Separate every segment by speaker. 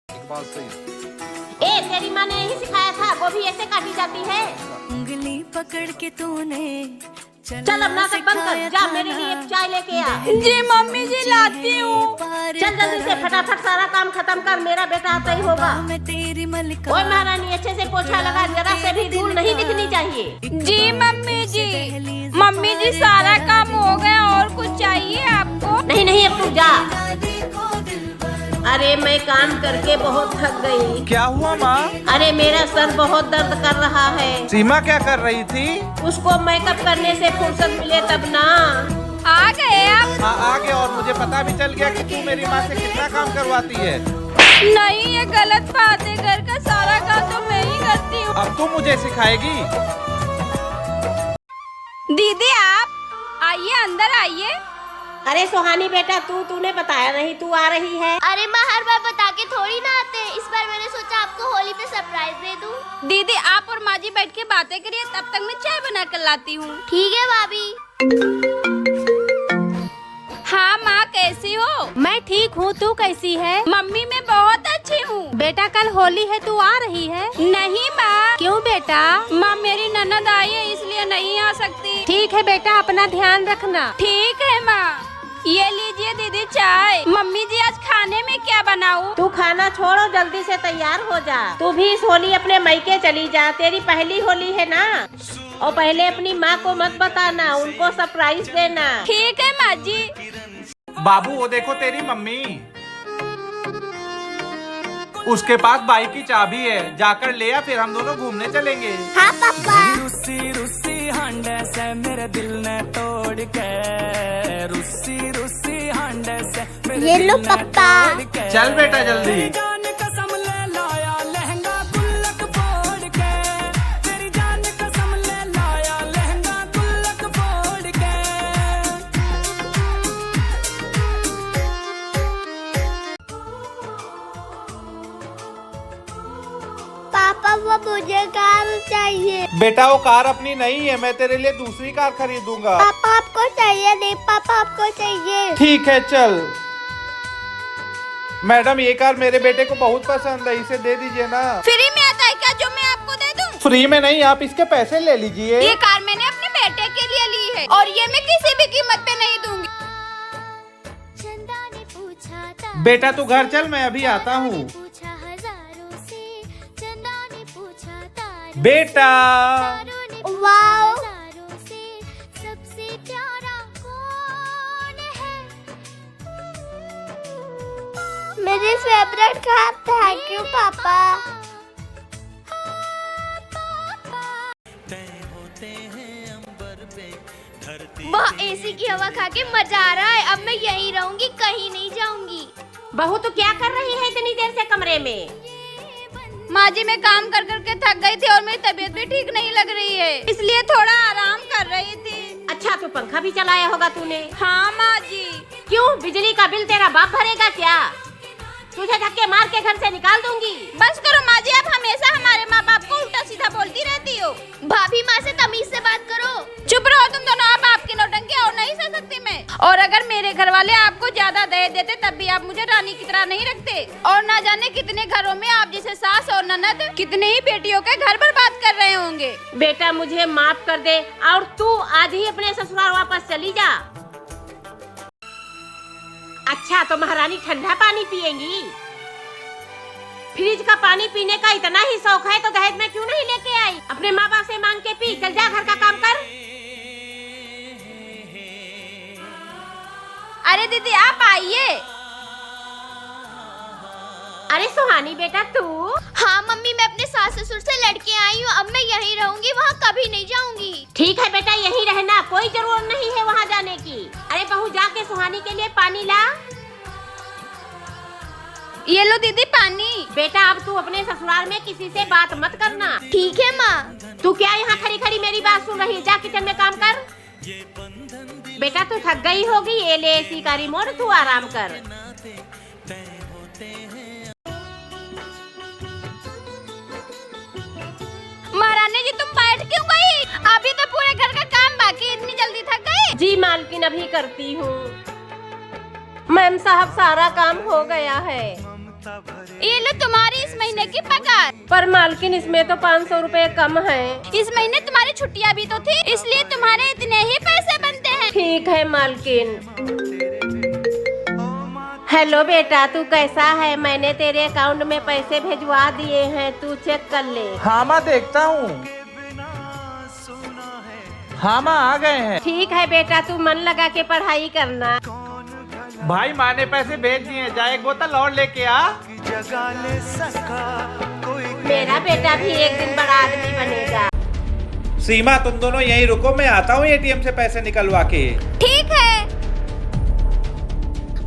Speaker 1: बात सही।
Speaker 2: तेरी माँ ने यही सिखाया था, गोभी ऐसे काटी जाती है।
Speaker 3: उंगली पकड़ के तूने
Speaker 2: चल अब नाटक बंद कर, जा मेरे लिए एक चाय लेके आ।
Speaker 4: जी मम्मी जी लाती हूँ।
Speaker 2: चल जल्दी से फटाफट सारा काम खत्म कर, मेरा बेटा आता ही होगा।
Speaker 3: मैं तेरी मलिका।
Speaker 2: ओए महारानी अच्छे से पोछा लगा, जरा से भी धूल नहीं दिखनी चाहिए।
Speaker 4: जी मम्मी जी। मम्मी जी सारा काम हो गया, और कुछ चाहिए आपको?
Speaker 2: नहीं नहीं अब तू जा। अरे मैं काम करके बहुत थक गई।
Speaker 1: क्या हुआ माँ?
Speaker 2: अरे मेरा सर बहुत दर्द कर रहा है।
Speaker 1: सीमा क्या कर रही थी?
Speaker 2: उसको मेकअप करने से फुर्सत मिले तब ना।
Speaker 4: आ गए आप?
Speaker 1: हाँ आ गए, और मुझे पता भी चल गया कि तू मेरी माँ से कितना काम करवाती है।
Speaker 4: नहीं ये गलत बात है, घर का सारा काम तो मैं ही करती हूँ।
Speaker 1: अब तू मुझे सिखाएगी?
Speaker 4: दीदी आप आइए, अंदर आइए।
Speaker 2: अरे सुहानी बेटा तूने बताया नहीं, तू आ रही है।
Speaker 5: अरे माँ हर बार बता के थोड़ी ना आते, इस बार मैंने सोचा आपको होली पे सरप्राइज दे दूं।
Speaker 4: दीदी आप और माँ जी बैठ के बातें करिए, तब तक मैं चाय बना कर लाती हूँ।
Speaker 5: ठीक है भाभी।
Speaker 4: हाँ माँ कैसी हो?
Speaker 6: मैं ठीक हूँ, तू कैसी है?
Speaker 4: मम्मी मैं बहुत अच्छी हूँ।
Speaker 6: बेटा कल होली है, तू आ रही है?
Speaker 4: नहीं माँ।
Speaker 6: क्यों बेटा?
Speaker 4: माँ मेरी ननद आई है इसलिए नहीं आ सकती।
Speaker 6: ठीक है बेटा, अपना ध्यान रखना।
Speaker 4: ठीक है माँ। ये लीजिए दीदी चाय। मम्मी जी आज खाने में क्या बनाऊं?
Speaker 2: तू खाना छोड़ो, जल्दी से तैयार हो जा। तू भी इस होली अपने मायके चली जा, तेरी पहली होली है ना। और पहले अपनी माँ को मत बताना, उनको सरप्राइज देना।
Speaker 4: ठीक है माँ जी।
Speaker 1: बाबू वो देखो तेरी मम्मी, उसके पास बाइक की चाबी है, जाकर ले आ, फिर हम दोनों घूमने चलेंगे।
Speaker 5: हाँ पापा।
Speaker 3: रुस्सी रुस्सी हांडे से मेरे दिल ने तोड़ के, रुस्सी रुस्सी हांडे से मेरे
Speaker 5: ये
Speaker 3: दिल
Speaker 5: लो
Speaker 3: ने
Speaker 5: पापा।
Speaker 3: तोड़ के।
Speaker 1: चल बेटा जल्दी।
Speaker 3: तेरी जान कसम ले लाया लहंगा गुल्लक फोड़ के, तेरी जान कसम ले लाया लहंगा गुल्लक फोड़ के।
Speaker 5: पापा वो मुझे कार चाहिए।
Speaker 1: बेटा वो कार अपनी नहीं है, मैं तेरे लिए दूसरी कार खरीदूंगा।
Speaker 5: पापा आपको चाहिए? नहीं पापा आपको चाहिए।
Speaker 1: ठीक है चल। मैडम ये कार मेरे बेटे को बहुत पसंद है, इसे दे दीजिए ना।
Speaker 4: फ्री में आता है क्या जो मैं आपको दे दूं?
Speaker 1: फ्री में नहीं, आप इसके पैसे ले लीजिए।
Speaker 4: ये कार मैंने अपने बेटे के लिए ली है और ये मैं किसी भी कीमत पे नहीं दूंगी।
Speaker 5: चंदा ने पूछा था,
Speaker 1: बेटा तू घर चल, मैं अभी आता हूँ।
Speaker 5: पूछा हजारों से, चंदा ने पूछा तारों
Speaker 1: बेटा
Speaker 5: ने वाओ हजारों से, सबसे प्यारा कौन है? मेरी फेवरेट कार। थैंक यू पापा। वाह एसी की हवा खा के मजा आ रहा है। अब मैं यहीं रहूंगी, कहीं नहीं जाऊंगी।
Speaker 2: बहू तो क्या कर रही है इतनी देर से कमरे में?
Speaker 4: माँ जी मैं काम कर कर के थक गई थी और मेरी तबीयत भी ठीक नहीं लग रही है, इसलिए थोड़ा आराम कर रही थी।
Speaker 2: अच्छा तो पंखा भी चलाया होगा तूने?
Speaker 4: हाँ माँ जी।
Speaker 2: क्यों, बिजली का बिल तेरा बाप भरेगा क्या? तुझे धक्के मार के घर से निकाल दूंगी।
Speaker 4: बस करो माँ जी, आप हमेशा हमारे माँ बाप को उल्टा सीधा बोलती रहती हो।
Speaker 5: भाभी माँ से तमीज से बात करो।
Speaker 4: चुप रहो तुम दोनों, आप आपकी नौटंकी और नहीं सह सकती मैं। और अगर मेरे घर वाले आपको ज्यादा दहेज देते तब भी आप मुझे रानी की तरह नहीं रखते। और ना जाने कितने घरों में आप जैसे सास और ननद कितने ही बेटियों के घर बर्बाद कर रहे होंगे।
Speaker 2: बेटा मुझे माफ कर दे, और तू आज ही अपने ससुराल वापस चली जा। अच्छा तो महारानी ठंडा पानी पिएंगी? फ्रिज का पानी पीने का इतना ही शौक है तो दहेज में क्यों नहीं लेके आई? अपने माँ बाप से मांग के पी। चल जा घर का काम कर।
Speaker 4: अरे दीदी आप आइए।
Speaker 2: अरे सुहानी बेटा तू?
Speaker 5: हाँ मम्मी मैं अपने सास ससुर से लड़के आई हूँ, अब मैं यहीं रहूंगी, वहाँ कभी नहीं जाऊंगी।
Speaker 2: ठीक है बेटा यहीं रहना, कोई जरूरत नहीं है वहाँ जाने की। अरे बहू जाके सुहानी के लिए पानी ला।
Speaker 4: ये लो दीदी पानी।
Speaker 2: बेटा अब तू अपने ससुराल में किसी से बात मत करना।
Speaker 5: ठीक है माँ।
Speaker 2: तू क्या यहाँ खड़ी खड़ी मेरी बात सुन रही है? जा किचन में काम कर। बेटा तू थक गई होगी, ये ले एसी का रिमोट, तू आराम कर।
Speaker 4: महारानी जी तुम बैठ क्यों गई? अभी तो पूरे घर का काम बाकी, इतनी जल्दी थक गई?
Speaker 2: जी मालकिन अभी करती हूँ। मैम साहब सारा काम हो गया है।
Speaker 4: ये लो तुम्हारी इस महीने की पगार।
Speaker 2: पर मालकिन इसमें तो 500 रुपए कम है।
Speaker 4: इस महीने तुम्हारी छुट्टियाँ भी तो थी, इसलिए तुम्हारे इतने ही पैसे बनते हैं।
Speaker 2: ठीक है मालकिन। हेलो बेटा, तू कैसा है? मैंने तेरे अकाउंट में पैसे भिजवा दिए हैं, तू चेक कर ले।
Speaker 1: हाँ माँ देखता हूँ। हाँ माँ आ गए हैं।
Speaker 2: ठीक है बेटा, तू मन लगा के पढ़ाई करना।
Speaker 1: भाई माँ ने पैसे भेज दिए, जा एक बोतल और लेके आ।
Speaker 2: मेरा बेटा भी एक दिन बड़ा आदमी बनेगा।
Speaker 1: सीमा तुम दोनों यहीं रुको, मैं आता हूँ एटीएम से पैसे निकलवा के।
Speaker 4: ठीक है।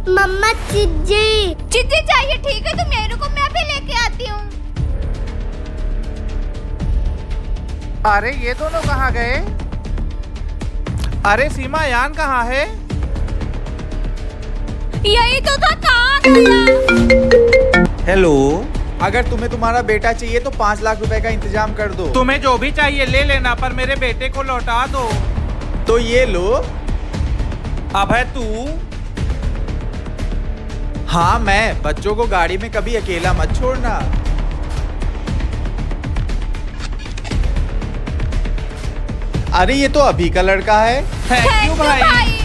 Speaker 5: मम्मा चिज्जी।
Speaker 4: चिज्जी चाहिए? ठीक है, तुम यहीं रुको, मैं अभी लेके आती हूँ।
Speaker 1: अरे ये दोनों कहाँ गए? अरे सीमा यान कहाँ है?
Speaker 4: यही तो था, कहाँ गया?
Speaker 7: हेलो, अगर तुम्हें तुम्हारा बेटा चाहिए तो 5 लाख रुपए का इंतजाम कर दो।
Speaker 1: तुम्हें जो भी चाहिए ले लेना, पर मेरे बेटे को लौटा दो।
Speaker 7: तो ये लो।
Speaker 1: अब है तू।
Speaker 7: हाँ मैं, बच्चों को गाड़ी में कभी अकेला मत छोड़ना। अरे ये तो अभी का लड़का है।
Speaker 1: थैंक यू भाई।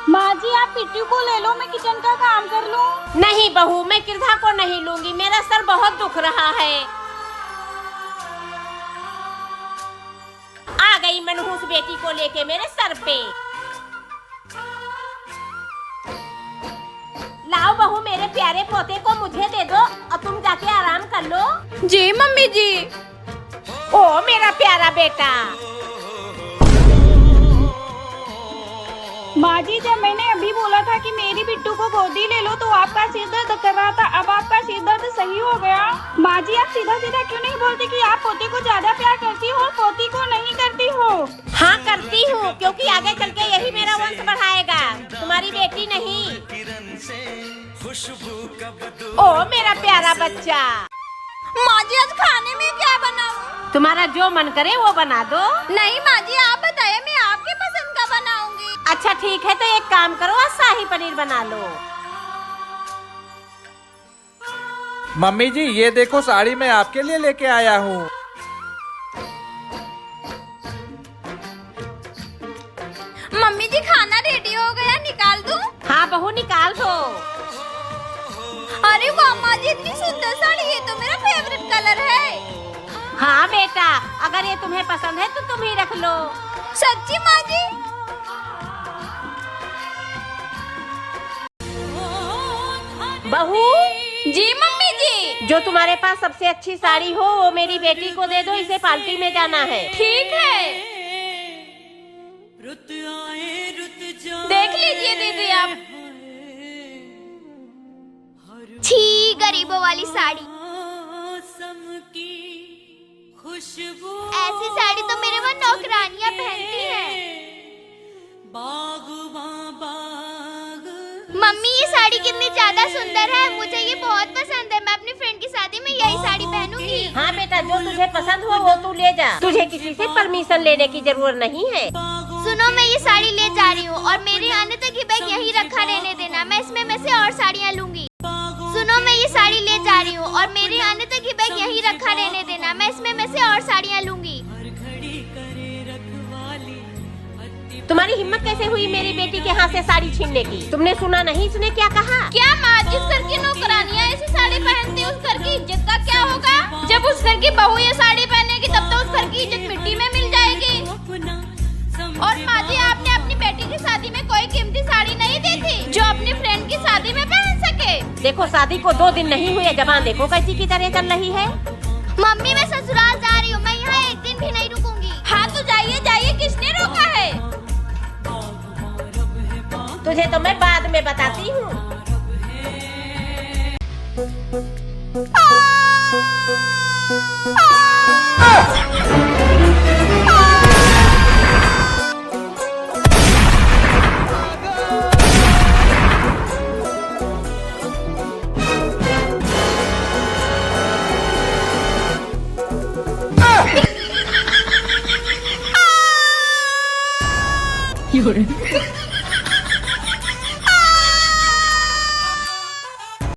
Speaker 4: माँ जी आप पिट्टू को ले लो, मैं किचन का काम कर लूँ।
Speaker 2: नहीं बहू, मैं किरधा को नहीं लूंगी, मेरा सर बहुत दुख रहा है। आ गई मनहूस बेटी को लेके मेरे सर पे। लाओ बहू, मेरे प्यारे पोते को मुझे दे दो और तुम जाके आराम कर लो।
Speaker 4: जी मम्मी जी।
Speaker 2: ओ मेरा प्यारा बेटा।
Speaker 8: माँ जी जब मैंने अभी बोला था कि मेरी बिट्टू को गोदी ले लो तो आपका सिर दर्द कर रहा था, अब आपका सिर दर्द सही हो गया। माँ जी आप सीधा सीधा क्यों नहीं बोलती कि आप पोते को ज्यादा प्यार करती हो और पोती को नहीं करती हो?
Speaker 2: हाँ करती हूँ, क्योंकि आगे चल के यही मेरा वंश बढ़ाएगा, तुम्हारी बेटी नहीं। ओ मेरा प्यारा बच्चा।
Speaker 4: माँ जी आज खाने में क्या बनाऊँ?
Speaker 2: तुम्हारा जो मन करे वो बना दो।
Speaker 4: नहीं माँ जी आप बताइए, मैं आपके पसंद का बनाऊंगी।
Speaker 2: अच्छा ठीक है, तो एक काम करो, आज शाही पनीर बना लो।
Speaker 1: मम्मी जी ये देखो साड़ी मैं आपके लिए लेके आया हूँ।
Speaker 4: मम्मी जी खाना रेडी हो गया, निकाल दूँ?
Speaker 2: हाँ बहू निकाल दो।
Speaker 4: अरे वाह माँ जी इतनी सुंदर साड़ी, ये तो मेरा फेवरेट कलर है।
Speaker 2: हाँ बेटा, अगर ये तुम्हें पसंद है तो तुम ही रख लो।
Speaker 4: सच्ची माँ जी?
Speaker 2: बहू
Speaker 4: जी मम्मी जी।
Speaker 2: जो तुम्हारे पास सबसे अच्छी साड़ी हो वो मेरी बेटी को दे दो, इसे पार्टी में जाना है।
Speaker 4: ठीक है, देख लीजिए दीदी आप।
Speaker 5: छी गरीबों वाली साड़ी। ऐसी साड़ी तो मेरे वहाँ नौकरानियाँ पहनती हैं। मम्मी ये साड़ी कितनी ज्यादा सुंदर है, मुझे ये बहुत पसंद है। मैं अपनी फ्रेंड की शादी में यही साड़ी पहनूंगी।
Speaker 2: हाँ बेटा, जो तुझे पसंद हो वो तू ले जा, तुझे किसी से परमिशन लेने की जरूरत नहीं है।
Speaker 5: सुनो मैं ये साड़ी ले जा रही हूँ और मेरे आने तक ये बैग यहीं रखा रहने देना, मैं इसमें में से और साड़ियाँ लूंगी। सुनो मैं ये साड़ी ले जा रही हूँ और मेरे आने तक ये बैग यहीं रखा रहने देना, मैं इसमें में से और साड़ियाँ लूंगी।
Speaker 2: तुम्हारी हिम्मत कैसे हुई मेरी बेटी के हाथ से साड़ी छीनने की? तुमने सुना नहीं? उसने क्या कहा?
Speaker 4: क्या माँ, जिस घर की नौकरानियाँ ऐसी साड़ी पहनती है उस घर की इज्जत का क्या होगा? जब उस घर की बहू ये साड़ी पहनेगी तब तो उस घर की इज्जत मिट्टी में मिल जाएगी। और माँ जी आपने अपनी बेटी की शादी में कोई कीमती साड़ी नहीं दी थी जो अपनी फ्रेंड की शादी में पहन सके?
Speaker 2: देखो शादी को 2 दिन नहीं हुए, जबान देखो कैसी की तरह चल रही है।
Speaker 5: मम्मी मैं ससुराल जा रही हूँ, मैं यहाँ एक दिन भी नहीं रुकूंगी।
Speaker 4: हाँ तो जाइए जाइए, किसने रोका है?
Speaker 2: तुझे तो मैं बाद में बताती हूँ।
Speaker 4: You're